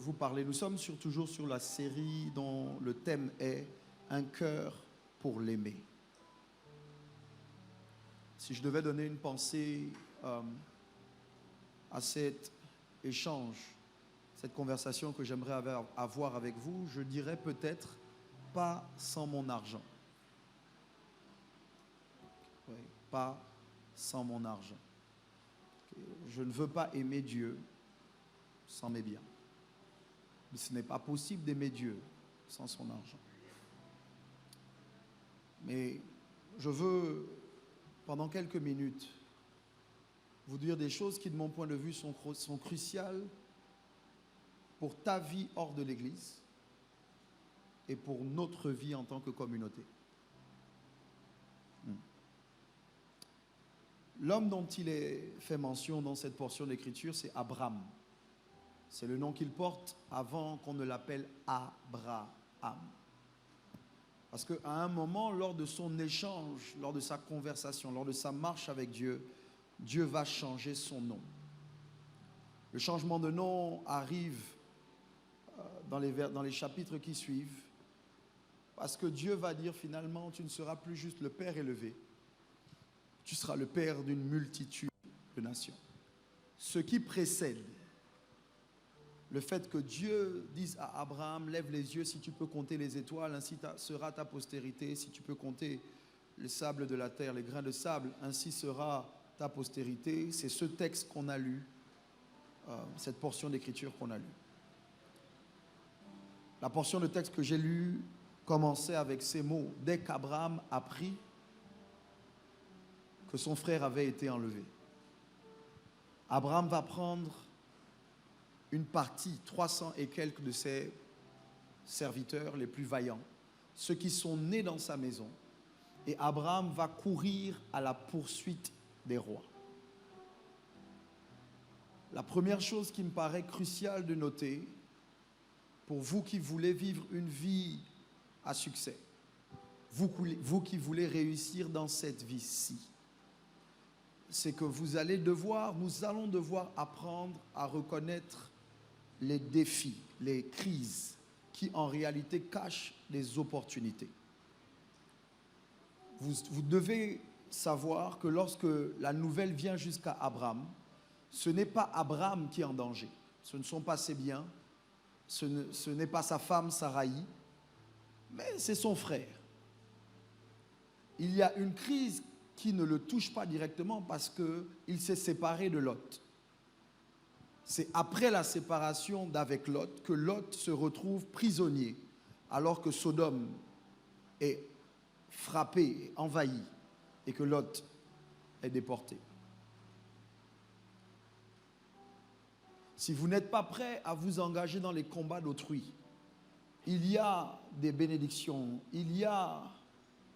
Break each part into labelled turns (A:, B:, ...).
A: vous parler. Nous sommes toujours sur la série dont le thème est « Un cœur pour l'aimer ». Si je devais donner une pensée à cet échange, cette conversation que j'aimerais avoir avec vous, je dirais peut-être « pas sans mon argent ». Oui, pas sans mon argent. Je ne veux pas aimer Dieu sans mes biens. Mais ce n'est pas possible d'aimer Dieu sans son argent. Mais je veux, pendant quelques minutes, vous dire des choses qui, de mon point de vue, sont cruciales pour ta vie hors de l'Église et pour notre vie en tant que communauté. L'homme dont il est fait mention dans cette portion d'écriture, c'est Abraham. C'est le nom qu'il porte avant qu'on ne l'appelle Abraham. Parce qu'à un moment, lors de son échange, lors de sa conversation, lors de sa marche avec Dieu, Dieu va changer son nom. Le changement de nom arrive dans les chapitres qui suivent, parce que Dieu va dire finalement, tu ne seras plus juste le Père élevé, tu seras le père d'une multitude de nations. Ce qui précède le fait que Dieu dise à Abraham, lève les yeux si tu peux compter les étoiles, ainsi sera ta postérité, si tu peux compter le sable de la terre, les grains de sable, ainsi sera ta postérité. C'est ce texte qu'on a lu, cette portion d'écriture qu'on a lue. La portion de texte que j'ai lue commençait avec ces mots, dès qu'Abraham apprit que son frère avait été enlevé. Abraham va prendre une partie, 300 et quelques de ses serviteurs les plus vaillants, ceux qui sont nés dans sa maison, et Abraham va courir à la poursuite des rois. La première chose qui me paraît cruciale de noter, pour vous qui voulez vivre une vie à succès, vous qui voulez réussir dans cette vie-ci, c'est que nous allons devoir apprendre à reconnaître les défis, les crises qui en réalité cachent des opportunités. Vous devez savoir que lorsque la nouvelle vient jusqu'à Abraham, ce n'est pas Abraham qui est en danger, ce ne sont pas ses biens, ce n'est pas sa femme Saraï, mais c'est son frère. Il y a une crise qui ne le touche pas directement parce qu'il s'est séparé de Lot. C'est après la séparation d'avec Lot que Lot se retrouve prisonnier alors que Sodome est frappé, envahi et que Lot est déporté. Si vous n'êtes pas prêt à vous engager dans les combats d'autrui, il y a des bénédictions, il y a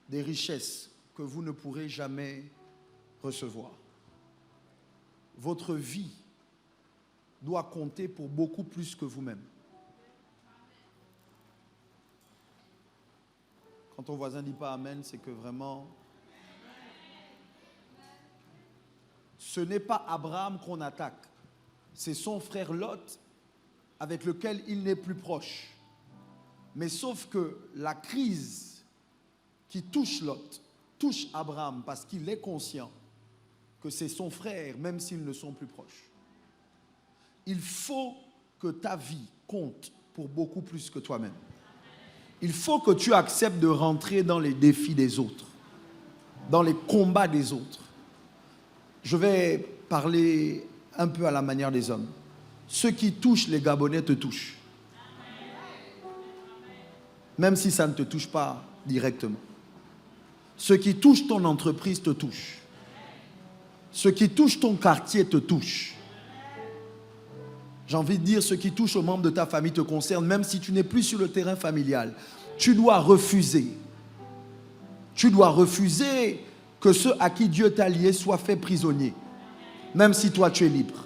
A: des richesses que vous ne pourrez jamais recevoir. Votre vie doit compter pour beaucoup plus que vous-même. Quand ton voisin ne dit pas Amen, c'est que vraiment, ce n'est pas Abraham qu'on attaque, c'est son frère Lot avec lequel il n'est plus proche. Mais sauf que la crise qui touche Lot, touche Abraham parce qu'il est conscient que c'est son frère, même s'ils ne sont plus proches. Il faut que ta vie compte pour beaucoup plus que toi-même. Il faut que tu acceptes de rentrer dans les défis des autres, dans les combats des autres. Je vais parler un peu à la manière des hommes. Ceux qui touchent les Gabonais te touchent. Même si ça ne te touche pas directement. Ce qui touche ton entreprise te touche. Ce qui touche ton quartier te touche. J'ai envie de dire, ce qui touche aux membres de ta famille te concerne, même si tu n'es plus sur le terrain familial. Tu dois refuser. Tu dois refuser que ceux à qui Dieu t'a lié soient faits prisonniers. Même si toi tu es libre.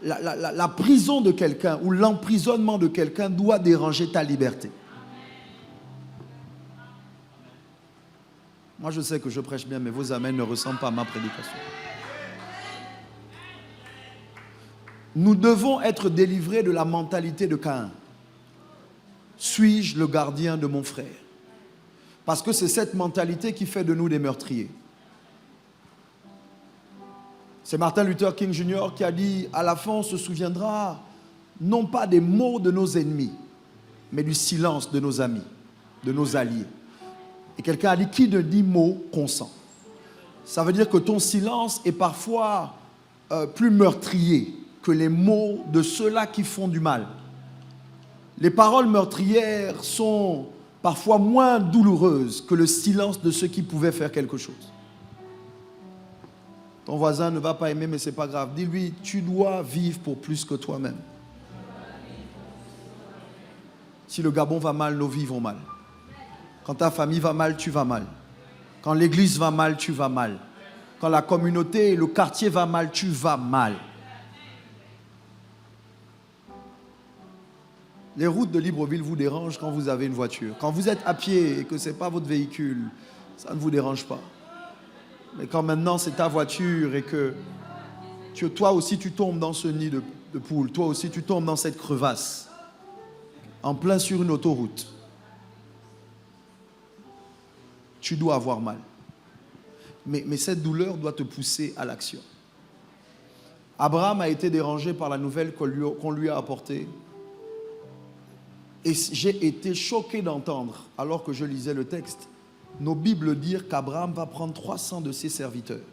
A: La prison de quelqu'un ou l'emprisonnement de quelqu'un doit déranger ta liberté. Moi, je sais que je prêche bien, mais vos amens ne ressemblent pas à ma prédication. Nous devons être délivrés de la mentalité de Caïn. Suis-je le gardien de mon frère? Parce que c'est cette mentalité qui fait de nous des meurtriers. C'est Martin Luther King Jr. qui a dit, à la fin on se souviendra non pas des mots de nos ennemis, mais du silence de nos amis, de nos alliés. Et quelqu'un a dit, qui ne dit mot consent? Ça veut dire que ton silence est parfois plus meurtrier que les mots de ceux-là qui font du mal. Les paroles meurtrières sont parfois moins douloureuses que le silence de ceux qui pouvaient faire quelque chose. Ton voisin ne va pas aimer, mais ce n'est pas grave. Dis-lui, tu dois vivre pour plus que toi-même. Si le Gabon va mal, nos vies vont mal. Quand ta famille va mal, tu vas mal. Quand l'église va mal, tu vas mal. Quand la communauté et le quartier va mal, tu vas mal. Les routes de Libreville vous dérangent quand vous avez une voiture. Quand vous êtes à pied et que ce n'est pas votre véhicule, ça ne vous dérange pas. Mais quand maintenant c'est ta voiture et que toi aussi tu tombes dans ce nid de poule, toi aussi tu tombes dans cette crevasse, en plein sur une autoroute, tu dois avoir mal. Mais cette douleur doit te pousser à l'action. Abraham a été dérangé par la nouvelle qu'on lui a apportée. Et j'ai été choqué d'entendre, alors que je lisais le texte, nos Bibles dire qu'Abraham va prendre 300 de ses serviteurs.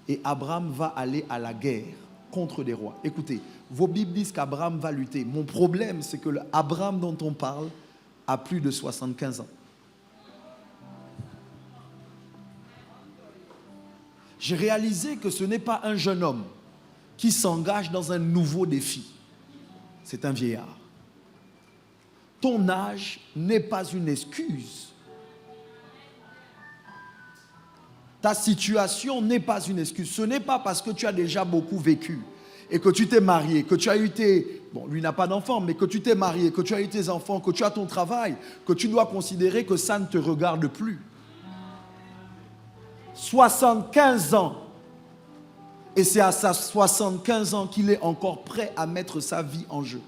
A: Et Abraham va aller à la guerre contre des rois. Écoutez, vos Bibles disent qu'Abraham va lutter. Mon problème, c'est que l'Abraham dont on parle a plus de 75 ans. J'ai réalisé que ce n'est pas un jeune homme qui s'engage dans un nouveau défi. C'est un vieillard. Ton âge n'est pas une excuse. Ta situation n'est pas une excuse. Ce n'est pas parce que tu as déjà beaucoup vécu et que tu t'es marié, que tu as eu tes... Bon, lui n'a pas d'enfants, mais que tu t'es marié, que tu as eu tes enfants, que tu as ton travail, que tu dois considérer que ça ne te regarde plus. 75 ans. Et c'est à sa 75 ans qu'il est encore prêt à mettre sa vie en jeu.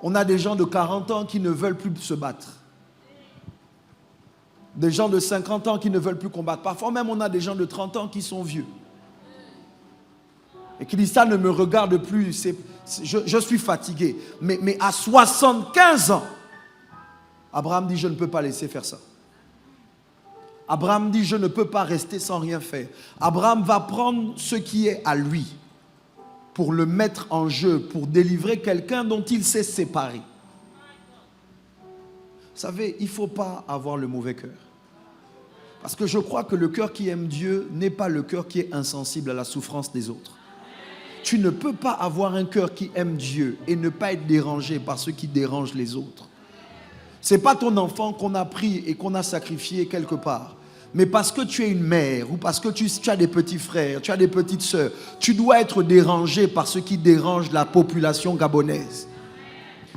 A: On a des gens de 40 ans qui ne veulent plus se battre. Des gens de 50 ans qui ne veulent plus combattre. Parfois même, on a des gens de 30 ans qui sont vieux. Et qui disent, ça ne me regarde plus, je suis fatigué. Mais à 75 ans, Abraham dit, je ne peux pas laisser faire ça. Abraham dit, je ne peux pas rester sans rien faire. Abraham va prendre ce qui est à lui pour le mettre en jeu, pour délivrer quelqu'un dont il s'est séparé. Vous savez, il ne faut pas avoir le mauvais cœur. Parce que je crois que le cœur qui aime Dieu n'est pas le cœur qui est insensible à la souffrance des autres. Tu ne peux pas avoir un cœur qui aime Dieu et ne pas être dérangé par ce qui dérange les autres. Ce n'est pas ton enfant qu'on a pris et qu'on a sacrifié quelque part. Mais parce que tu es une mère ou parce que tu as des petits frères, tu as des petites sœurs, tu dois être dérangé par ce qui dérange la population gabonaise.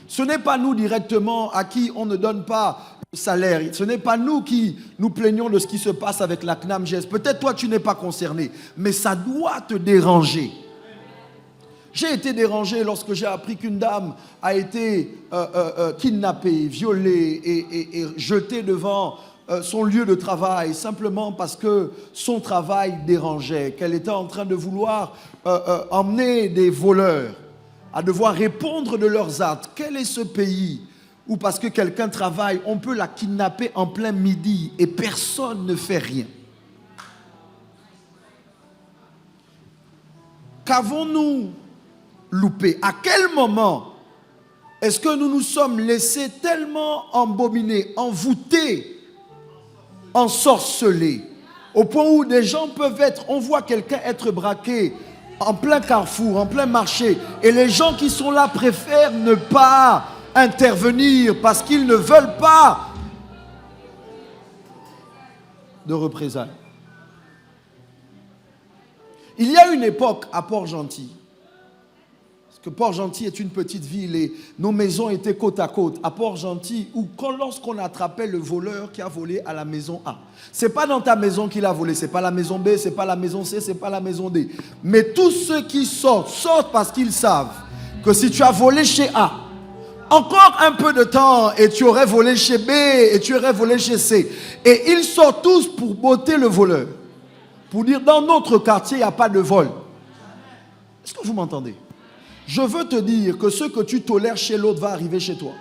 A: Ce n'est pas nous directement à qui on ne donne pas le salaire. Ce n'est pas nous qui nous plaignons de ce qui se passe avec la CNAMGES. Peut-être toi tu n'es pas concerné, mais ça doit te déranger. J'ai été dérangé lorsque j'ai appris qu'une dame a été kidnappée, violée et jetée devant son lieu de travail simplement parce que son travail dérangeait, qu'elle était en train de vouloir emmener des voleurs à devoir répondre de leurs actes. Quel est ce pays où parce que quelqu'un travaille, on peut la kidnapper en plein midi et personne ne fait rien? Qu'avons-nous loupé? À quel moment est-ce que nous nous sommes laissés tellement embobiner, envoûter, ensorcelés, au point où des gens peuvent être, on voit quelqu'un être braqué en plein carrefour, en plein marché, et les gens qui sont là préfèrent ne pas intervenir parce qu'ils ne veulent pas de représailles. Il y a une époque à Port-Gentil, parce que Port-Gentil est une petite ville et nos maisons étaient côte à côte. À Port-Gentil, lorsqu'on attrapait le voleur qui a volé à la maison A, ce n'est pas dans ta maison qu'il a volé, ce n'est pas la maison B, ce n'est pas la maison C, ce n'est pas la maison D. Mais tous ceux qui sortent parce qu'ils savent que si tu as volé chez A, encore un peu de temps et tu aurais volé chez B et tu aurais volé chez C. Et ils sortent tous pour botter le voleur. Pour dire, dans notre quartier, il n'y a pas de vol. Est-ce que vous m'entendez? Je veux te dire que ce que tu tolères chez l'autre va arriver chez toi.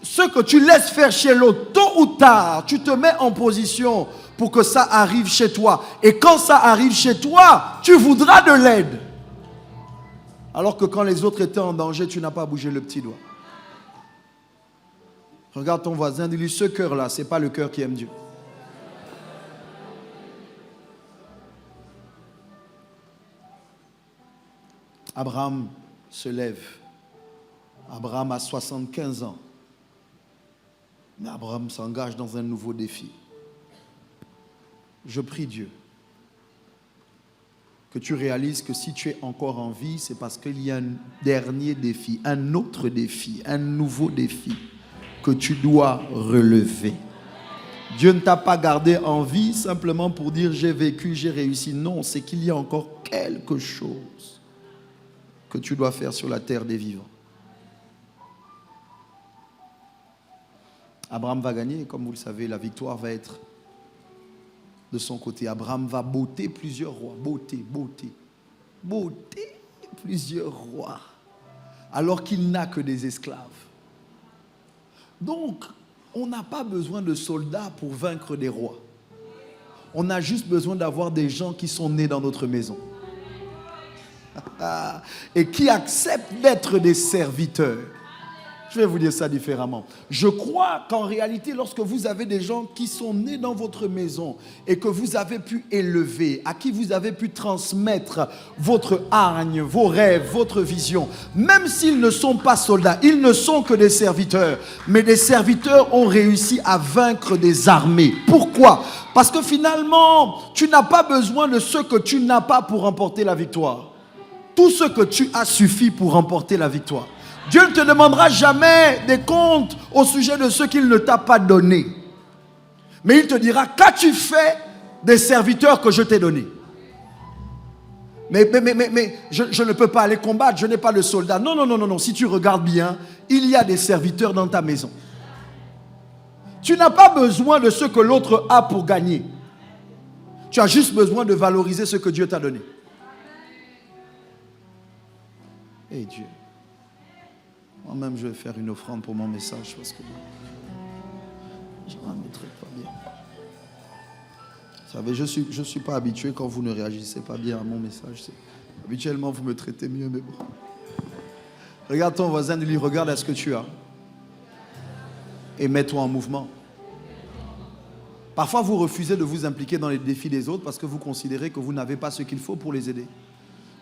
A: Ce que tu laisses faire chez l'autre, tôt ou tard, tu te mets en position pour que ça arrive chez toi. Et quand ça arrive chez toi, tu voudras de l'aide. Alors que quand les autres étaient en danger, tu n'as pas bougé le petit doigt. Regarde ton voisin, dis-lui, ce cœur-là, ce n'est pas le cœur qui aime Dieu. Abraham se lève. Abraham a 75 ans. Mais Abraham s'engage dans un nouveau défi. Je prie Dieu que tu réalises que si tu es encore en vie, c'est parce qu'il y a un dernier défi, un autre défi, un nouveau défi que tu dois relever. Dieu ne t'a pas gardé en vie simplement pour dire j'ai vécu, j'ai réussi. Non, c'est qu'il y a encore quelque chose que tu dois faire sur la terre des vivants. Abraham va gagner, comme vous le savez, la victoire va être de son côté. Abraham va botter plusieurs rois. Botter plusieurs rois. Alors qu'il n'a que des esclaves. Donc, on n'a pas besoin de soldats pour vaincre des rois. On a juste besoin d'avoir des gens qui sont nés dans notre maison. Et qui acceptent d'être des serviteurs. Je vais vous dire ça différemment. Je crois qu'en réalité, lorsque vous avez des gens qui sont nés dans votre maison et que vous avez pu élever, à qui vous avez pu transmettre votre hargne, vos rêves, votre vision, même s'ils ne sont pas soldats, ils ne sont que des serviteurs. Mais des serviteurs ont réussi à vaincre des armées. Pourquoi? Parce que finalement, tu n'as pas besoin de ce que tu n'as pas pour remporter la victoire. Tout ce que tu as suffit pour remporter la victoire. Dieu ne te demandera jamais des comptes au sujet de ce qu'il ne t'a pas donné. Mais il te dira, qu'as-tu fait des serviteurs que je t'ai donnés? Mais je ne peux pas aller combattre, je n'ai pas le soldat. Non. Si tu regardes bien, il y a des serviteurs dans ta maison. Tu n'as pas besoin de ce que l'autre a pour gagner. Tu as juste besoin de valoriser ce que Dieu t'a donné. Et Dieu, moi-même je vais faire une offrande pour mon message parce que je ne me traite pas bien. Vous savez, je ne suis pas habitué quand vous ne réagissez pas bien à mon message. Habituellement, vous me traitez mieux, mais bon. Regarde ton voisin, lui regarde à ce que tu as et mets-toi en mouvement. Parfois, vous refusez de vous impliquer dans les défis des autres parce que vous considérez que vous n'avez pas ce qu'il faut pour les aider.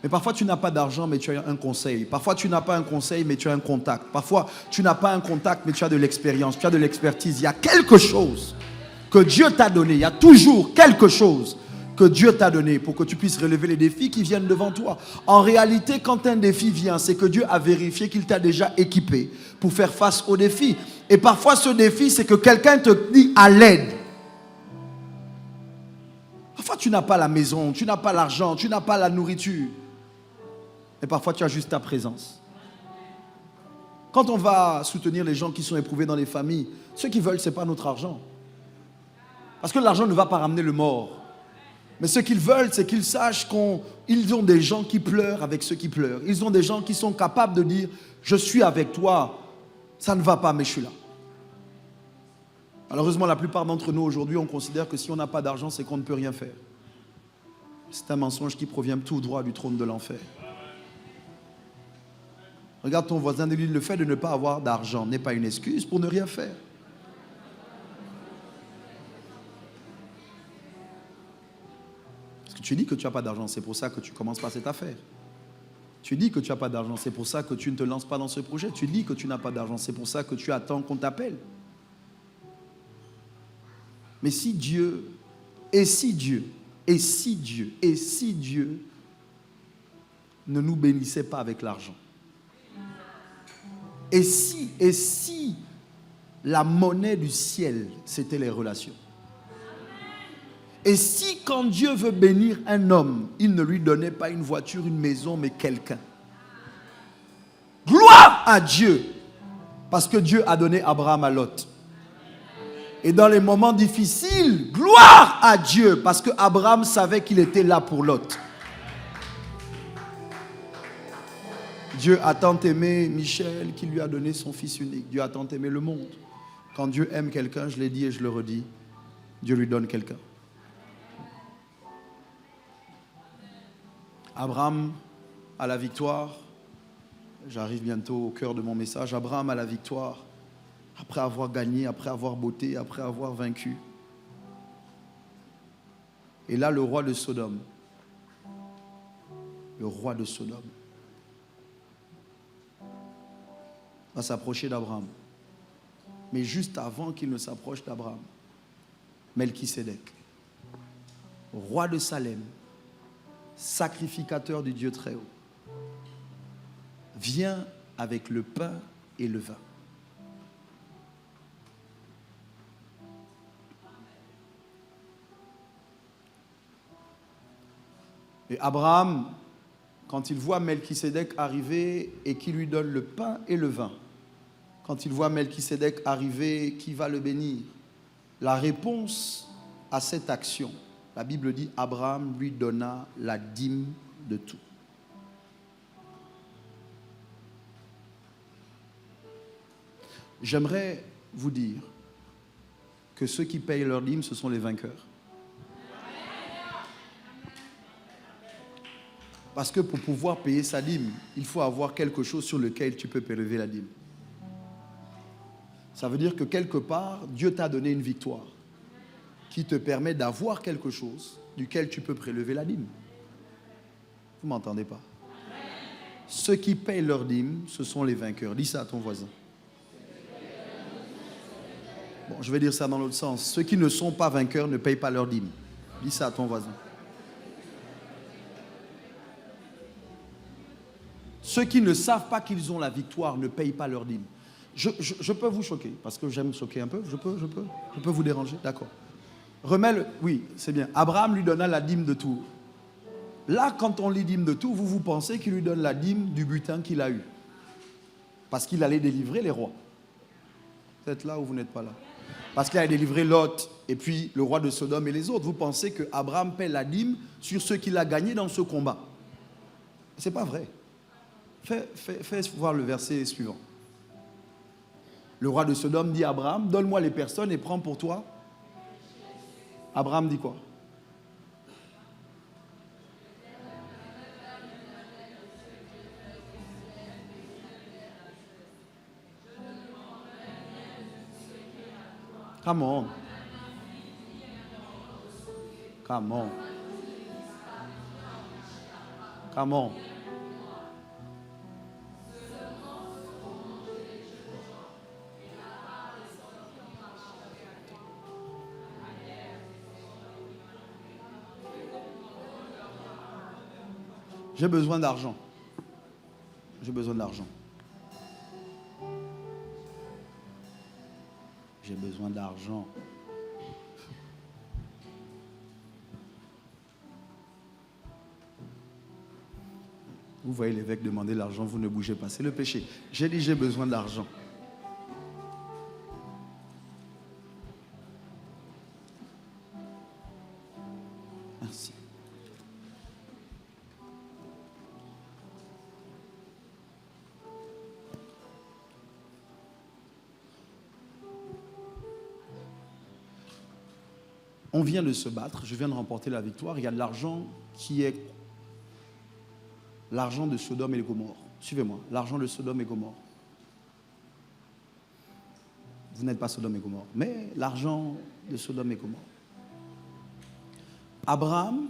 A: Mais parfois, tu n'as pas d'argent, mais tu as un conseil. Parfois, tu n'as pas un conseil, mais tu as un contact. Parfois, tu n'as pas un contact, mais tu as de l'expérience, tu as de l'expertise. Il y a quelque chose que Dieu t'a donné. Il y a toujours quelque chose que Dieu t'a donné pour que tu puisses relever les défis qui viennent devant toi. En réalité, quand un défi vient, c'est que Dieu a vérifié qu'il t'a déjà équipé pour faire face au défi. Et parfois, ce défi, c'est que quelqu'un te dit à l'aide. Parfois, tu n'as pas la maison, tu n'as pas l'argent, tu n'as pas la nourriture. Et parfois, tu as juste ta présence. Quand on va soutenir les gens qui sont éprouvés dans les familles, ce qu'ils veulent, ce n'est pas notre argent. Parce que l'argent ne va pas ramener le mort. Mais ce qu'ils veulent, c'est qu'ils sachent qu'ils ont des gens qui pleurent avec ceux qui pleurent. Ils ont des gens qui sont capables de dire « Je suis avec toi, ça ne va pas, mais je suis là. » Malheureusement, la plupart d'entre nous aujourd'hui, on considère que si on n'a pas d'argent, c'est qu'on ne peut rien faire. C'est un mensonge qui provient tout droit du trône de l'enfer. Regarde ton voisin, dis-lui, le fait de ne pas avoir d'argent n'est pas une excuse pour ne rien faire. Parce que tu dis que tu n'as pas d'argent, c'est pour ça que tu commences pas cette affaire. Tu dis que tu n'as pas d'argent, c'est pour ça que tu ne te lances pas dans ce projet. Tu dis que tu n'as pas d'argent, c'est pour ça que tu attends qu'on t'appelle. Mais si Dieu ne nous bénissait pas avec l'argent? Et si la monnaie du ciel, c'était les relations? Et si quand Dieu veut bénir un homme, il ne lui donnait pas une voiture, une maison, mais quelqu'un? Gloire à Dieu, parce que Dieu a donné Abraham à Lot. Et dans les moments difficiles, gloire à Dieu, parce que Abraham savait qu'il était là pour Lot. Dieu a tant aimé Michel qu'il lui a donné son fils unique. Dieu a tant aimé le monde. Quand Dieu aime quelqu'un, je l'ai dit et je le redis, Dieu lui donne quelqu'un. Abraham a la victoire. J'arrive bientôt au cœur de mon message. Abraham a la victoire après avoir gagné, après avoir botté, après avoir vaincu. Et là, le roi de Sodome, va s'approcher d'Abraham. Mais juste avant qu'il ne s'approche d'Abraham, Melchisédek, roi de Salem, sacrificateur du Dieu très haut, vient avec le pain et le vin. Et Abraham, quand il voit Melchisédek arriver et qui lui donne le pain et le vin, quand il voit Melchisédek arriver, qui va le bénir, la réponse à cette action, la Bible dit, Abraham lui donna la dîme de tout. J'aimerais vous dire que ceux qui payent leur dîme, ce sont les vainqueurs. Parce que pour pouvoir payer sa dîme, il faut avoir quelque chose sur lequel tu peux prélever la dîme. Ça veut dire que quelque part, Dieu t'a donné une victoire qui te permet d'avoir quelque chose duquel tu peux prélever la dîme. Vous ne m'entendez pas? Ceux qui payent leur dîme, ce sont les vainqueurs. Dis ça à ton voisin. Bon, je vais dire ça dans l'autre sens. Ceux qui ne sont pas vainqueurs ne payent pas leur dîme. Dis ça à ton voisin. Ceux qui ne savent pas qu'ils ont la victoire ne payent pas leur dîme. Je peux vous choquer, parce que j'aime choquer un peu. Je peux vous déranger? D'accord. Oui, c'est bien. Abraham lui donna la dîme de tout. Là, quand on lit dîme de tout, vous pensez qu'il lui donne la dîme du butin qu'il a eu. Parce qu'il allait délivrer les rois. Vous êtes là ou vous n'êtes pas là? Parce qu'il allait délivrer Lot et puis le roi de Sodome et les autres. Vous pensez que Abraham paie la dîme sur ce qu'il a gagné dans ce combat. Ce n'est pas vrai. Fais voir le verset suivant. Le roi de Sodome dit à Abraham, donne-moi les personnes et prends pour toi. Abraham dit quoi? Come on. Come on. Come on. J'ai besoin d'argent. J'ai besoin d'argent. J'ai besoin d'argent. Vous voyez l'évêque demander l'argent, vous ne bougez pas. C'est le péché. J'ai dit j'ai besoin d'argent. Merci. On vient de se battre, je viens de remporter la victoire. Il y a de l'argent qui est l'argent de Sodome et Gomorrhe. Suivez-moi, l'argent de Sodome et Gomorrhe. Vous n'êtes pas Sodome et Gomorrhe, mais l'argent de Sodome et Gomorrhe. Abraham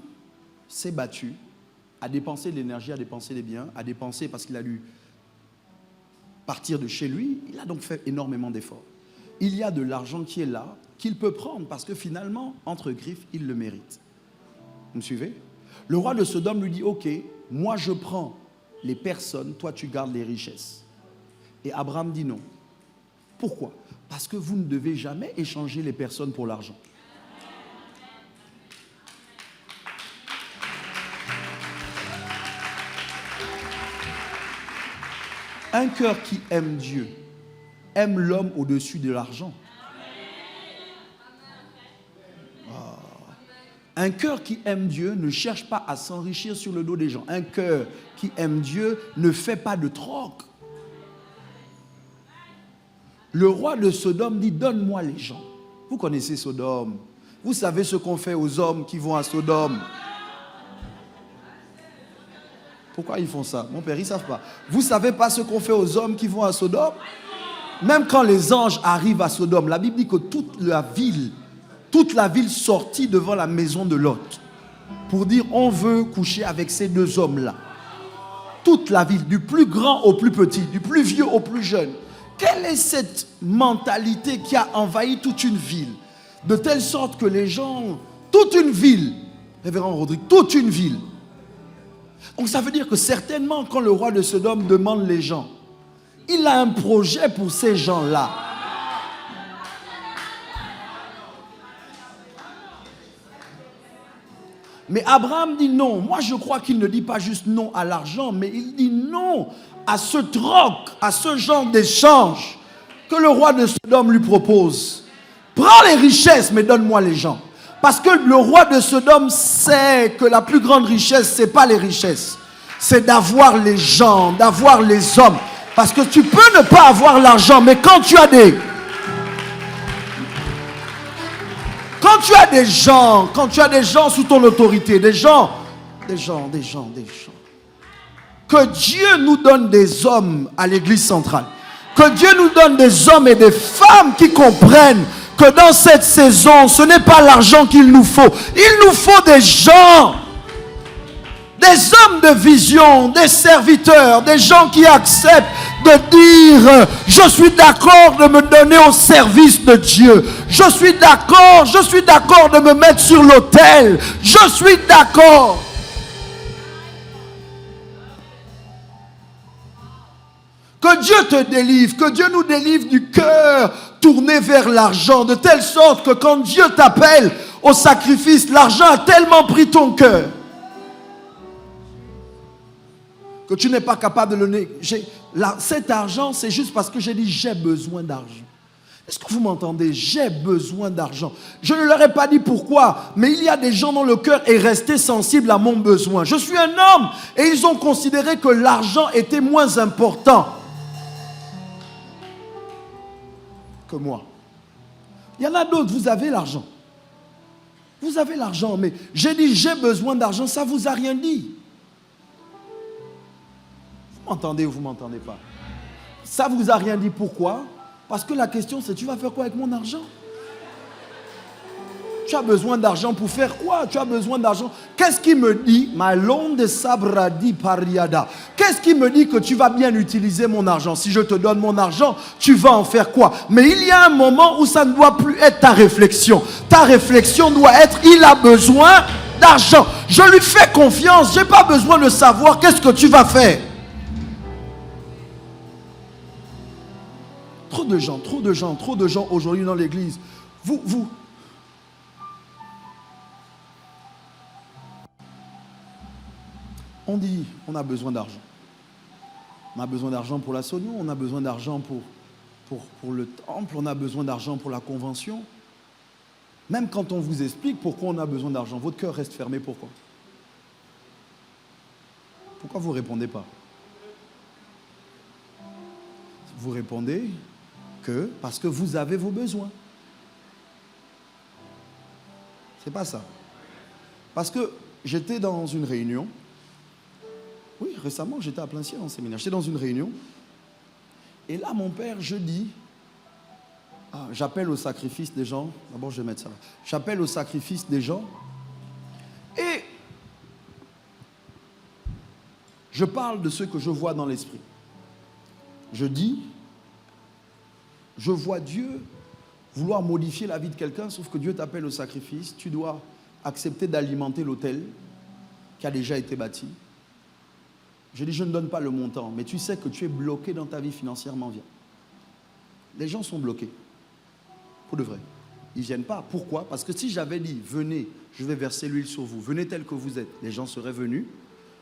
A: s'est battu, a dépensé de l'énergie, a dépensé des biens, a dépensé parce qu'il a dû partir de chez lui. Il a donc fait énormément d'efforts. Il y a de l'argent qui est là, qu'il peut prendre parce que finalement, entre griffes, il le mérite. Vous me suivez? Le roi de Sodome lui dit, ok, moi je prends les personnes, toi tu gardes les richesses. Et Abraham dit non. Pourquoi? Parce que vous ne devez jamais échanger les personnes pour l'argent. Un cœur qui aime Dieu aime l'homme au-dessus de l'argent. Un cœur qui aime Dieu ne cherche pas à s'enrichir sur le dos des gens. Un cœur qui aime Dieu ne fait pas de troc. Le roi de Sodome dit, donne-moi les gens. Vous connaissez Sodome. Vous savez ce qu'on fait aux hommes qui vont à Sodome. Pourquoi ils font ça? Mon père, ils ne savent pas. Vous ne savez pas ce qu'on fait aux hommes qui vont à Sodome? Même quand les anges arrivent à Sodome, la Bible dit que toute la ville sortit devant la maison de Lot pour dire on veut coucher avec ces deux hommes-là. Toute la ville, du plus grand au plus petit, du plus vieux au plus jeune. Quelle est cette mentalité qui a envahi toute une ville? De telle sorte que les gens, toute une ville, révérend Rodrigue, toute une ville. Donc ça veut dire que certainement quand le roi de Sodome demande les gens, il a un projet pour ces gens-là. Mais Abraham dit non. Moi, je crois qu'il ne dit pas juste non à l'argent, mais il dit non à ce troc, à ce genre d'échange que le roi de Sodome lui propose. Prends les richesses, mais donne-moi les gens. Parce que le roi de Sodome sait que la plus grande richesse, ce n'est pas les richesses. C'est d'avoir les gens, d'avoir les hommes. Parce que tu peux ne pas avoir l'argent, mais quand tu as des gens sous ton autorité, des gens, que Dieu nous donne des hommes à l'église centrale, que Dieu nous donne des hommes et des femmes qui comprennent que dans cette saison, ce n'est pas l'argent qu'il nous faut. Il nous faut des gens, des hommes de vision, des serviteurs, des gens qui acceptent de dire je suis d'accord de me donner au service de Dieu. Je suis d'accord de me mettre sur l'autel. Je suis d'accord. Que Dieu te délivre, que Dieu nous délivre du cœur tourné vers l'argent, de telle sorte que quand Dieu t'appelle au sacrifice, l'argent a tellement pris ton cœur que tu n'es pas capable de le donner. Cet argent, c'est juste parce que j'ai dit j'ai besoin d'argent. Est-ce que vous m'entendez? J'ai besoin d'argent. Je ne leur ai pas dit pourquoi, mais il y a des gens dont le cœur est resté sensible à mon besoin. Je suis un homme et ils ont considéré que l'argent était moins important que moi. Il y en a d'autres, vous avez l'argent. Vous avez l'argent, mais j'ai dit j'ai besoin d'argent, ça ne vous a rien dit. Vous m'entendez ou vous ne m'entendez pas? Ça ne vous a rien dit. Pourquoi? Parce que la question c'est tu vas faire quoi avec mon argent? Tu as besoin d'argent pour faire quoi? Tu as besoin d'argent. Qu'est-ce qui me dit? Malonde sabradi pariada. Qu'est-ce qui me dit que tu vas bien utiliser mon argent? Si je te donne mon argent, tu vas en faire quoi? Mais il y a un moment où ça ne doit plus être ta réflexion. Ta réflexion doit être il a besoin d'argent. Je lui fais confiance. Je n'ai pas besoin de savoir qu'est-ce que tu vas faire. Trop de gens aujourd'hui dans l'église. On dit, on a besoin d'argent. On a besoin d'argent pour la Sono, on a besoin d'argent pour le temple, on a besoin d'argent pour la convention. Même quand on vous explique pourquoi on a besoin d'argent, votre cœur reste fermé. Pourquoi? Pourquoi vous ne répondez pas? Vous répondez que parce que vous avez vos besoins. C'est pas ça. Parce que j'étais dans une réunion. Oui, récemment, j'étais à Plein-Ciel en séminaire. J'étais dans une réunion. Et là, mon père, jeudi, j'appelle au sacrifice des gens. D'abord, je vais mettre ça là. J'appelle au sacrifice des gens. Et je parle de ce que je vois dans l'esprit. Je dis, je vois Dieu vouloir modifier la vie de quelqu'un, sauf que Dieu t'appelle au sacrifice. Tu dois accepter d'alimenter l'autel qui a déjà été bâti. Je dis, je ne donne pas le montant, mais tu sais que tu es bloqué dans ta vie financièrement, viens. Les gens sont bloqués. Pour de vrai. Ils ne viennent pas. Pourquoi? Parce que si j'avais dit, venez, je vais verser l'huile sur vous, venez tel que vous êtes, les gens seraient venus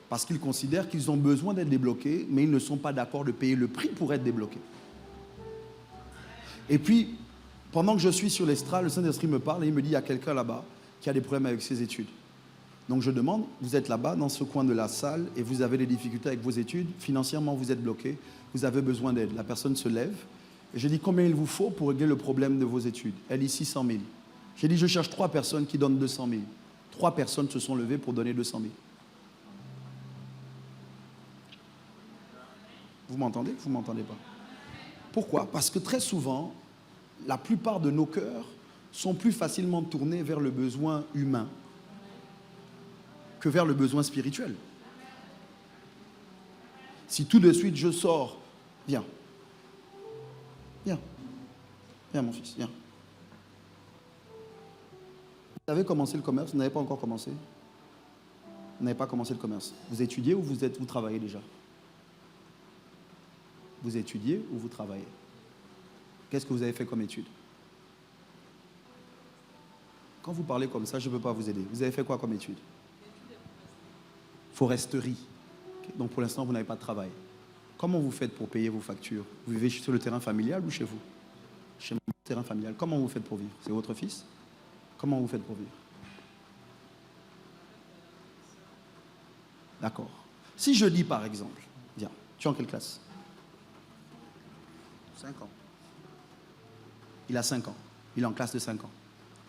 A: parce qu'ils considèrent qu'ils ont besoin d'être débloqués, mais ils ne sont pas d'accord de payer le prix pour être débloqués. Et puis, pendant que je suis sur l'estrade, le Saint-Esprit me parle et il me dit, il y a quelqu'un là-bas qui a des problèmes avec ses études. Donc je demande, vous êtes là-bas dans ce coin de la salle et vous avez des difficultés avec vos études, financièrement vous êtes bloqué, vous avez besoin d'aide. La personne se lève et je dis, combien il vous faut pour régler le problème de vos études? Elle dit 600 000. J'ai dit, je cherche 3 personnes qui donnent 200 000. 3 personnes se sont levées pour donner 200 000. Vous m'entendez? Vous ne m'entendez pas? Pourquoi? Parce que très souvent, la plupart de nos cœurs sont plus facilement tournés vers le besoin humain que vers le besoin spirituel. Si tout de suite je sors, viens, viens, viens mon fils, viens. Vous avez commencé le commerce, vous n'avez pas encore commencé? Vous n'avez pas commencé le commerce. Vous étudiez ou vous travaillez déjà? Vous étudiez ou vous travaillez? Qu'est-ce que vous avez fait comme étude? Quand vous parlez comme ça, je ne peux pas vous aider. Vous avez fait quoi comme étude? Foresterie. Okay. Donc pour l'instant, vous n'avez pas de travail. Comment vous faites pour payer vos factures? Vous vivez sur le terrain familial ou chez vous? Chez le terrain familial. Comment vous faites pour vivre? C'est votre fils? Comment vous faites pour vivre? D'accord. Si je dis par exemple, viens, tu es en quelle classe? 5 ans. Il a 5 ans. Il est en classe de 5 ans.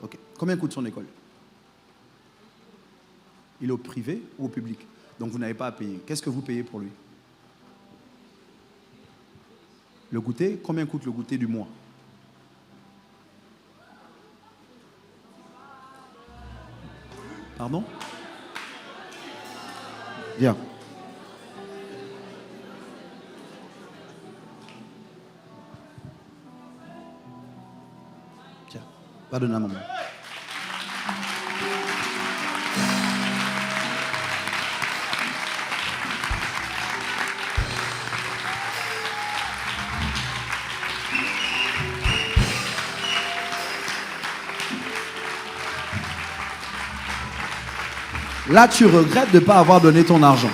A: Ok. Combien coûte son école? Il est au privé ou au public? Donc vous n'avez pas à payer. Qu'est-ce que vous payez pour lui? Le goûter, combien coûte le goûter du mois? Pardon? Viens. Tiens, va donner à maman. Là, tu regrettes de ne pas avoir donné ton argent.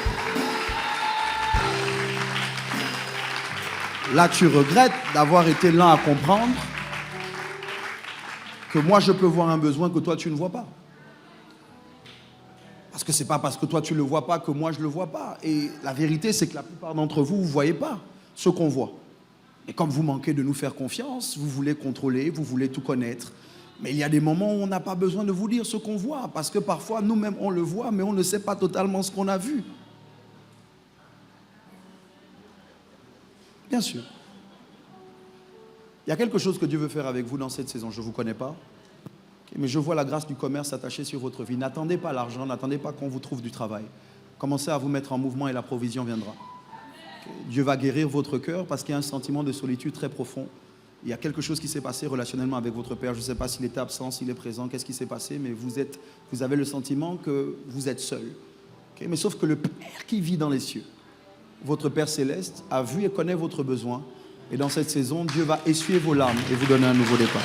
A: Là, tu regrettes d'avoir été lent à comprendre que moi, je peux voir un besoin que toi, tu ne vois pas. Parce que ce n'est pas parce que toi, tu ne le vois pas que moi, je ne le vois pas. Et la vérité, c'est que la plupart d'entre vous, vous ne voyez pas ce qu'on voit. Et comme vous manquez de nous faire confiance, vous voulez contrôler, vous voulez tout connaître. Mais il y a des moments où on n'a pas besoin de vous dire ce qu'on voit, parce que parfois, nous-mêmes, on le voit, mais on ne sait pas totalement ce qu'on a vu. Bien sûr. Il y a quelque chose que Dieu veut faire avec vous dans cette saison. Je ne vous connais pas, mais je vois la grâce du commerce attachée sur votre vie. N'attendez pas l'argent, n'attendez pas qu'on vous trouve du travail. Commencez à vous mettre en mouvement et la provision viendra. Dieu va guérir votre cœur parce qu'il y a un sentiment de solitude très profond. Il y a quelque chose qui s'est passé relationnellement avec votre père. Je ne sais pas s'il est absent, s'il est présent, qu'est-ce qui s'est passé, mais vous avez le sentiment que vous êtes seul. Okay? Mais sauf que le Père qui vit dans les cieux, votre Père céleste, a vu et connaît votre besoin. Et dans cette saison, Dieu va essuyer vos larmes et vous donner un nouveau départ.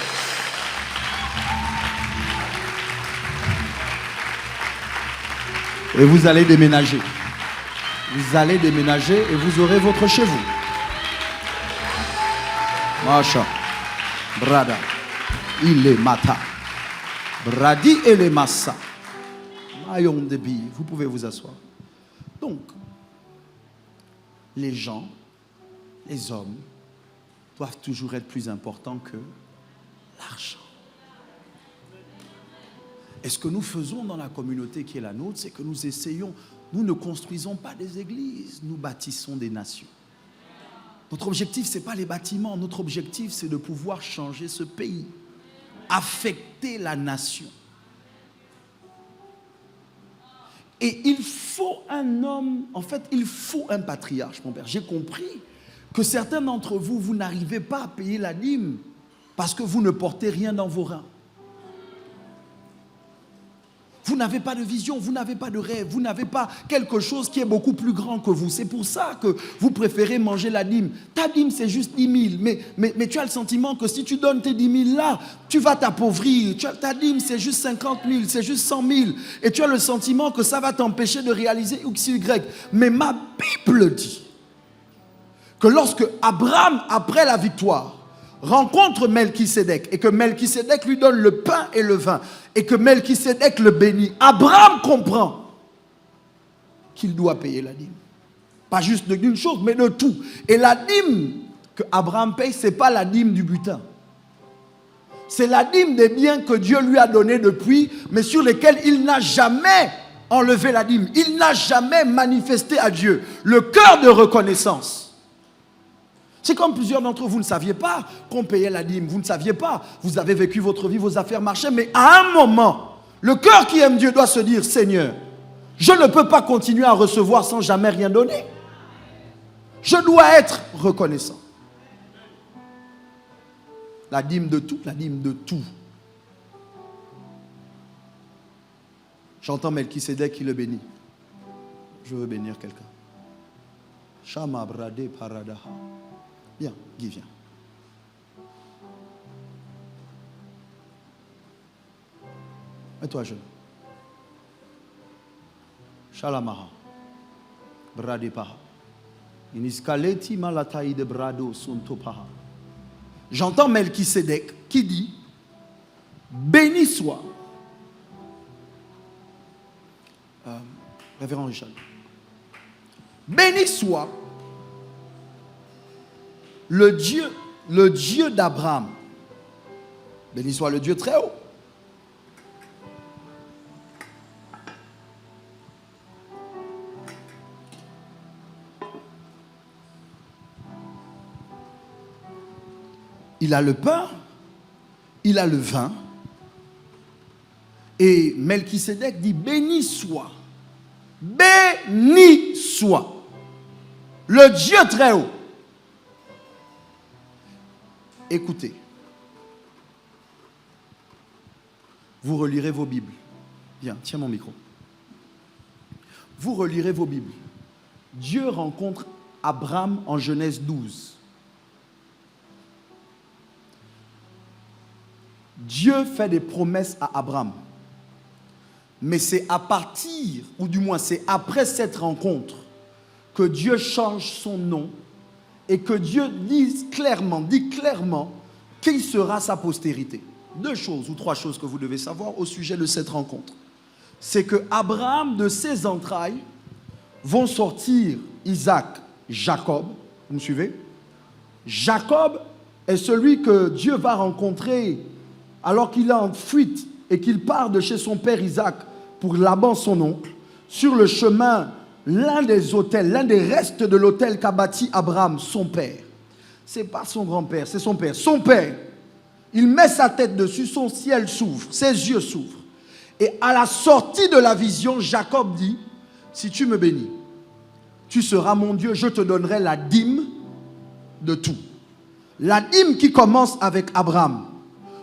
A: Et vous allez déménager. Vous allez déménager et vous aurez votre chez vous. Macha, Brada, il est Mata, Bradi et les Massa, Mayon Debi, vous pouvez vous asseoir. Donc, les gens, les hommes, doivent toujours être plus importants que l'argent. Et ce que nous faisons dans la communauté qui est la nôtre, c'est que nous essayons, nous ne construisons pas des églises, nous bâtissons des nations. Notre objectif, ce n'est pas les bâtiments. Notre objectif, c'est de pouvoir changer ce pays, affecter la nation. Et il faut un homme, en fait, il faut un patriarche, mon père. J'ai compris que certains d'entre vous, vous n'arrivez pas à payer la dîme parce que vous ne portez rien dans vos reins. Vous n'avez pas de vision, vous n'avez pas de rêve, vous n'avez pas quelque chose qui est beaucoup plus grand que vous. C'est pour ça que vous préférez manger la dîme. Ta dîme, c'est juste 10 000. Mais tu as le sentiment que si tu donnes tes 10 000 là, tu vas t'appauvrir. Ta dîme, c'est juste 50 000, c'est juste 100 000. Et tu as le sentiment que ça va t'empêcher de réaliser X, Y. Mais ma Bible dit que lorsque Abraham, après la victoire, rencontre Melchisédek et que Melchisédek lui donne le pain et le vin et que Melchisédek le bénit, Abraham comprend qu'il doit payer la dîme. Pas juste d'une chose, mais de tout. Et la dîme que Abraham paye, ce n'est pas la dîme du butin. C'est la dîme des biens que Dieu lui a donnés depuis, mais sur lesquels il n'a jamais enlevé la dîme. Il n'a jamais manifesté à Dieu le cœur de reconnaissance. C'est comme plusieurs d'entre vous ne saviez pas qu'on payait la dîme. Vous ne saviez pas. Vous avez vécu votre vie, vos affaires marchaient. Mais à un moment, le cœur qui aime Dieu doit se dire, Seigneur, je ne peux pas continuer à recevoir sans jamais rien donner. Je dois être reconnaissant. La dîme de tout, la dîme de tout. J'entends Melchisédek qui le bénit. Je veux bénir quelqu'un. Shama brade paradaha. Viens, Guy, viens. Mets-toi à genoux. Shalamaha. Bradepaha. Iniskaleti malataï de brado suntopaha. J'entends Melchisédek qui dit, béni soit. Révérend Richard. Béni soit le Dieu d'Abraham. Béni soit le Dieu très haut. Il a le pain, il a le vin. Et Melchisédek dit, béni soit le Dieu très haut. Écoutez, vous relirez vos Bibles. Viens, tiens mon micro. Vous relirez vos Bibles. Dieu rencontre Abraham en Genèse 12. Dieu fait des promesses à Abraham. Mais c'est à partir, ou du moins c'est après cette rencontre, que Dieu change son nom et que Dieu dit clairement qui sera sa postérité. 2 choses ou 3 choses que vous devez savoir au sujet de cette rencontre. C'est que Abraham, de ses entrailles, vont sortir Isaac, Jacob. Vous me suivez? Jacob est celui que Dieu va rencontrer alors qu'il est en fuite et qu'il part de chez son père Isaac pour Laban, son oncle. Sur le chemin, l'un des restes de l'autel qu'a bâti Abraham, son père. Ce n'est pas son grand-père, c'est son père. Son père, il met sa tête dessus, son ciel s'ouvre, ses yeux s'ouvrent. Et à la sortie de la vision, Jacob dit, si tu me bénis, tu seras mon Dieu, je te donnerai la dîme de tout. La dîme qui commence avec Abraham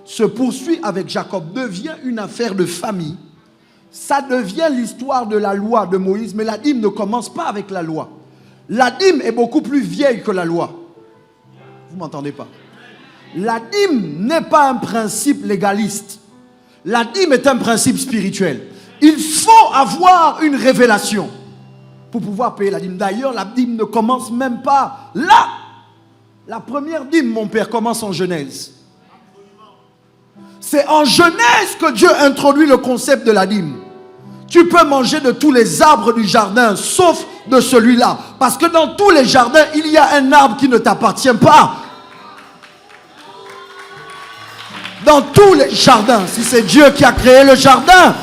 A: se poursuit avec Jacob, devient une affaire de famille. Ça devient l'histoire de la loi de Moïse, mais la dîme ne commence pas avec la loi. La dîme est beaucoup plus vieille que la loi. Vous ne m'entendez pas? La dîme n'est pas un principe légaliste. La dîme est un principe spirituel. Il faut avoir une révélation pour pouvoir payer la dîme. D'ailleurs, la dîme ne commence même pas là. La première dîme, mon père, commence en Genèse. C'est en Genèse que Dieu introduit le concept de la dîme. Tu peux manger de tous les arbres du jardin, sauf de celui-là. Parce que dans tous les jardins, il y a un arbre qui ne t'appartient pas. Dans tous les jardins, si c'est Dieu qui a créé le jardin,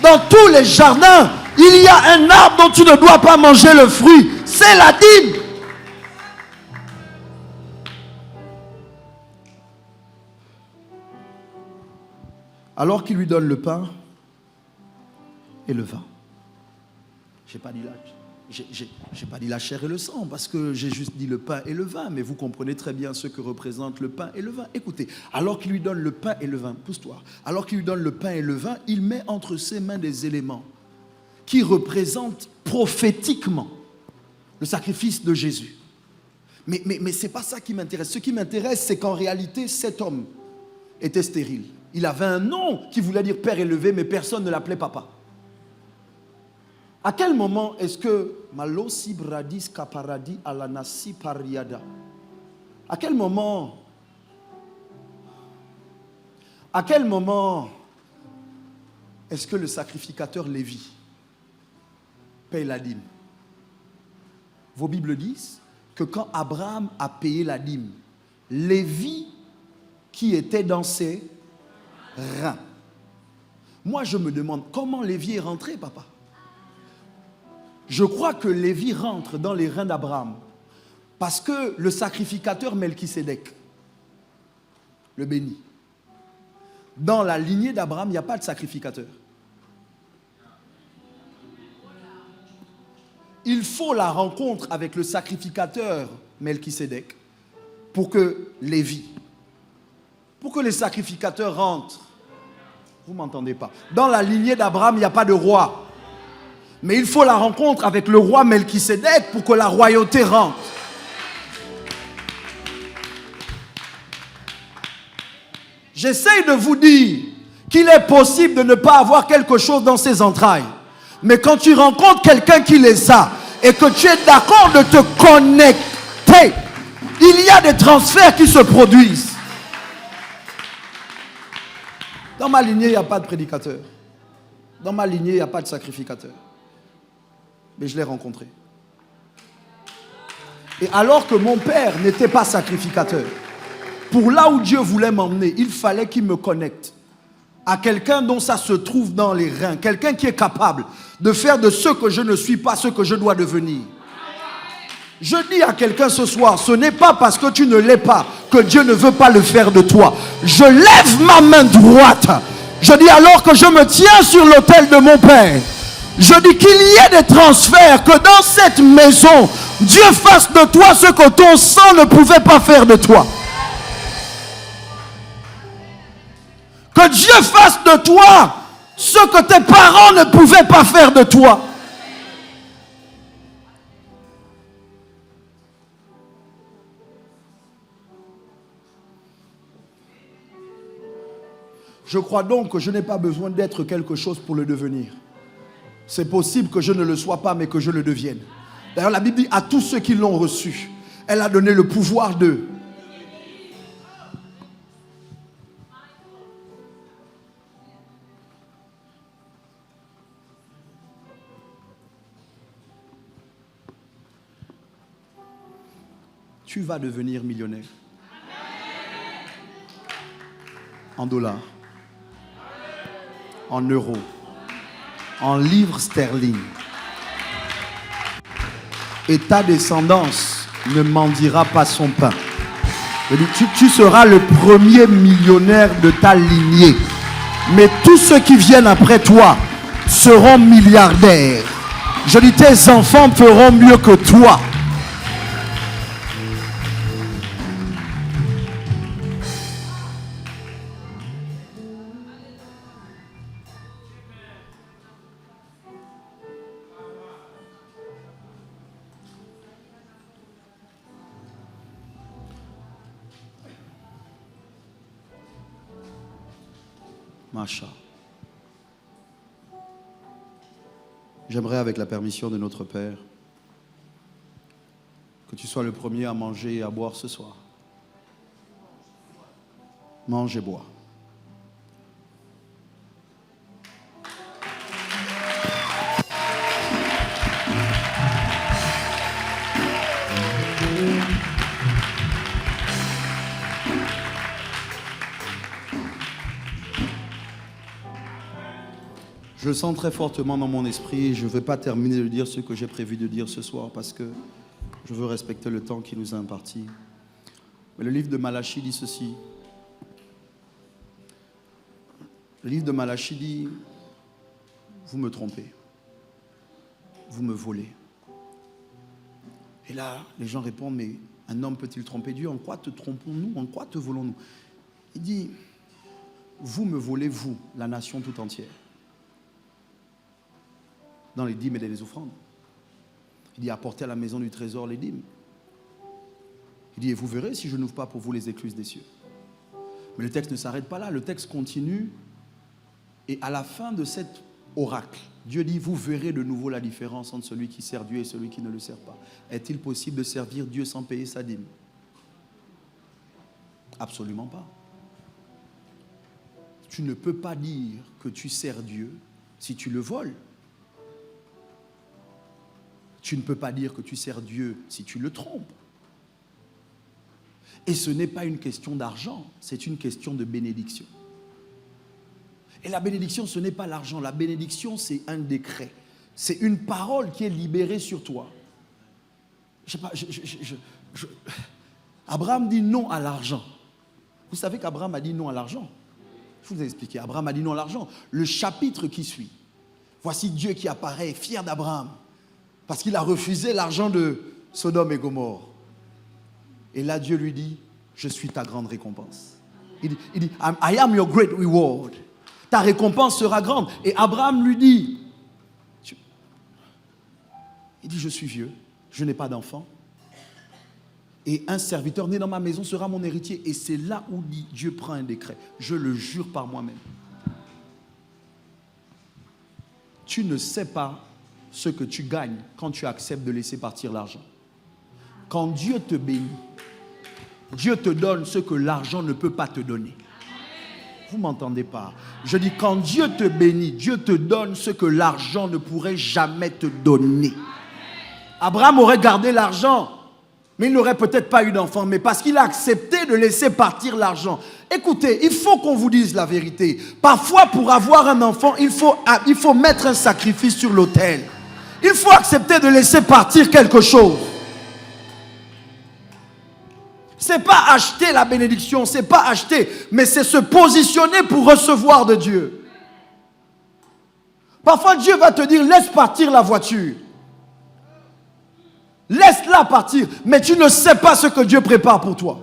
A: dans tous les jardins, il y a un arbre dont tu ne dois pas manger le fruit. C'est la dîme. Alors qu'il lui donne le pain et le vin. Je n'ai pas dit l'âge. J'ai pas dit la chair et le sang, parce que j'ai juste dit le pain et le vin, mais vous comprenez très bien ce que représente le pain et le vin. Écoutez, alors qu'il lui donne le pain et le vin, pousse-toi, alors qu'il lui donne le pain et le vin, il met entre ses mains des éléments qui représentent prophétiquement le sacrifice de Jésus. Mais ce n'est pas ça qui m'intéresse. Ce qui m'intéresse, c'est qu'en réalité, cet homme était stérile. Il avait un nom qui voulait dire père élevé, mais personne ne l'appelait papa. À quel moment est-ce que Malosi Bradis Kaparadi Alanasi Pariada, à quel moment est-ce que le sacrificateur Lévi paye la dîme? Vos Bibles disent que quand Abraham a payé la dîme, Lévi qui était dans ses reins. Moi je me demande comment Lévi est rentré, papa. Je crois que Lévi rentre dans les reins d'Abraham parce que le sacrificateur Melchisédek le bénit. Dans la lignée d'Abraham, il n'y a pas de sacrificateur. Il faut la rencontre avec le sacrificateur Melchisédek pour que Lévi, pour que les sacrificateurs rentrent. Vous ne m'entendez pas. Dans la lignée d'Abraham, il n'y a pas de roi. Mais il faut la rencontre avec le roi Melchisédek pour que la royauté rentre. J'essaye de vous dire qu'il est possible de ne pas avoir quelque chose dans ses entrailles. Mais quand tu rencontres quelqu'un qui les a et que tu es d'accord de te connecter, il y a des transferts qui se produisent. Dans ma lignée, il n'y a pas de prédicateur. Dans ma lignée, il n'y a pas de sacrificateur. Mais je l'ai rencontré. Et alors que mon père n'était pas sacrificateur, pour là où Dieu voulait m'emmener, il fallait qu'il me connecte à quelqu'un dont ça se trouve dans les reins, quelqu'un qui est capable de faire de ce que je ne suis pas ce que je dois devenir. Je dis à quelqu'un ce soir, ce n'est pas parce que tu ne l'es pas que Dieu ne veut pas le faire de toi. Je lève ma main droite. Je dis alors que je me tiens sur l'autel de mon Père. Je dis qu'il y ait des transferts, que dans cette maison, Dieu fasse de toi ce que ton sang ne pouvait pas faire de toi. Que Dieu fasse de toi ce que tes parents ne pouvaient pas faire de toi. Je crois donc que je n'ai pas besoin d'être quelque chose pour le devenir. C'est possible que je ne le sois pas, mais que je le devienne. D'ailleurs, la Bible dit à tous ceux qui l'ont reçu, elle a donné le pouvoir de... Tu vas devenir millionnaire. En dollars, en euros, en livres sterling. Et ta descendance ne mendiera pas son pain. Je dis, tu seras le premier millionnaire de ta lignée. Mais tous ceux qui viennent après toi seront milliardaires. Je dis, tes enfants feront mieux que toi. Macha. J'aimerais, avec la permission de notre Père, que tu sois le premier à manger et à boire ce soir. Mange et bois. Je le sens très fortement dans mon esprit et je ne vais pas terminer de dire ce que j'ai prévu de dire ce soir parce que je veux respecter le temps qui nous est imparti. Mais le livre de Malachie dit ceci. Le livre de Malachie dit, vous me trompez, vous me volez. Et là, les gens répondent, mais un homme peut-il tromper Dieu? En quoi te trompons-nous? En quoi te volons-nous? Il dit, vous me volez, vous, la nation tout entière, dans les dîmes et les offrandes. Il dit, apportez à la maison du trésor les dîmes. Il dit, et vous verrez si je n'ouvre pas pour vous les écluses des cieux. Mais le texte ne s'arrête pas là, le texte continue. Et à la fin de cet oracle, Dieu dit, vous verrez de nouveau la différence entre celui qui sert Dieu et celui qui ne le sert pas. Est-il possible de servir Dieu sans payer sa dîme? Absolument pas. Tu ne peux pas dire que tu sers Dieu si tu le voles. Tu ne peux pas dire que tu sers Dieu si tu le trompes. Et ce n'est pas une question d'argent, c'est une question de bénédiction. Et la bénédiction, ce n'est pas l'argent. La bénédiction, c'est un décret. C'est une parole qui est libérée sur toi. Je sais pas, Abraham dit non à l'argent. Vous savez qu'Abraham a dit non à l'argent. Je vous ai expliqué. Abraham a dit non à l'argent. Le chapitre qui suit. Voici Dieu qui apparaît, fier d'Abraham. Parce qu'il a refusé l'argent de Sodome et Gomorrhe. Et là, Dieu lui dit, je suis ta grande récompense. Il dit, I am your great reward. Ta récompense sera grande. Et Abraham lui dit, il dit, je suis vieux, je n'ai pas d'enfant. Et un serviteur né dans ma maison sera mon héritier. Et c'est là où Dieu prend un décret. Je le jure par moi-même. Tu ne sais pas ce que tu gagnes quand tu acceptes de laisser partir l'argent. Quand Dieu te bénit, Dieu te donne ce que l'argent ne peut pas te donner. Vous ne m'entendez pas? Je dis, quand Dieu te bénit, Dieu te donne ce que l'argent ne pourrait jamais te donner. Abraham aurait gardé l'argent, mais il n'aurait peut-être pas eu d'enfant, mais parce qu'il a accepté de laisser partir l'argent. Écoutez, il faut qu'on vous dise la vérité. Parfois, pour avoir un enfant, il faut mettre un sacrifice sur l'autel. Il faut accepter de laisser partir quelque chose. C'est pas acheter la bénédiction, c'est pas acheter, mais c'est se positionner pour recevoir de Dieu. Parfois, Dieu va te dire, laisse partir la voiture. Laisse-la partir, mais tu ne sais pas ce que Dieu prépare pour toi.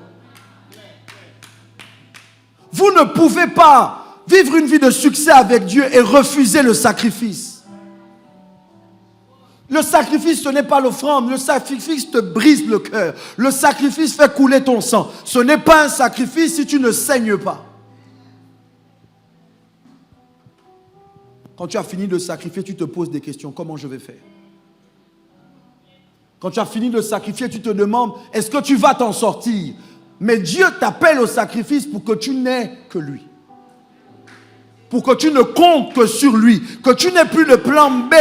A: Vous ne pouvez pas vivre une vie de succès avec Dieu et refuser le sacrifice. Le sacrifice, ce n'est pas l'offrande. Le sacrifice te brise le cœur. Le sacrifice fait couler ton sang. Ce n'est pas un sacrifice si tu ne saignes pas. Quand tu as fini de sacrifier, tu te poses des questions. Comment je vais faire? Quand tu as fini de sacrifier, tu te demandes, est-ce que tu vas t'en sortir? Mais Dieu t'appelle au sacrifice pour que tu n'aies que lui. Pour que tu ne comptes que sur lui. Que tu n'aies plus de plan B.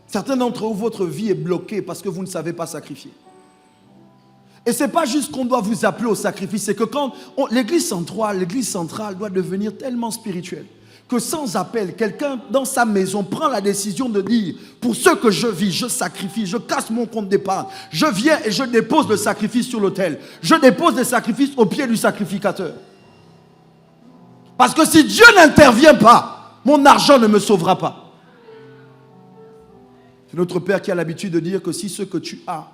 A: Certains d'entre vous, votre vie est bloquée parce que vous ne savez pas sacrifier. Et ce n'est pas juste qu'on doit vous appeler au sacrifice, c'est que quand l'église centrale doit devenir tellement spirituelle que sans appel, quelqu'un dans sa maison prend la décision de dire, pour ce que je vis, je sacrifie, je casse mon compte d'épargne, je viens et je dépose le sacrifice sur l'autel. Je dépose les sacrifices au pied du sacrificateur. Parce que si Dieu n'intervient pas, mon argent ne me sauvera pas. C'est notre Père qui a l'habitude de dire que si ce que tu as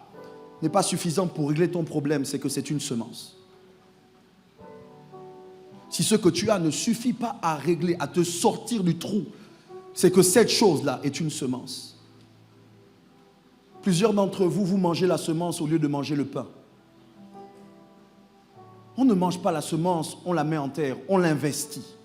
A: n'est pas suffisant pour régler ton problème, c'est que c'est une semence. Si ce que tu as ne suffit pas à régler, à te sortir du trou, c'est que cette chose-là est une semence. Plusieurs d'entre vous, vous mangez la semence au lieu de manger le pain. On ne mange pas la semence, on la met en terre, on l'investit.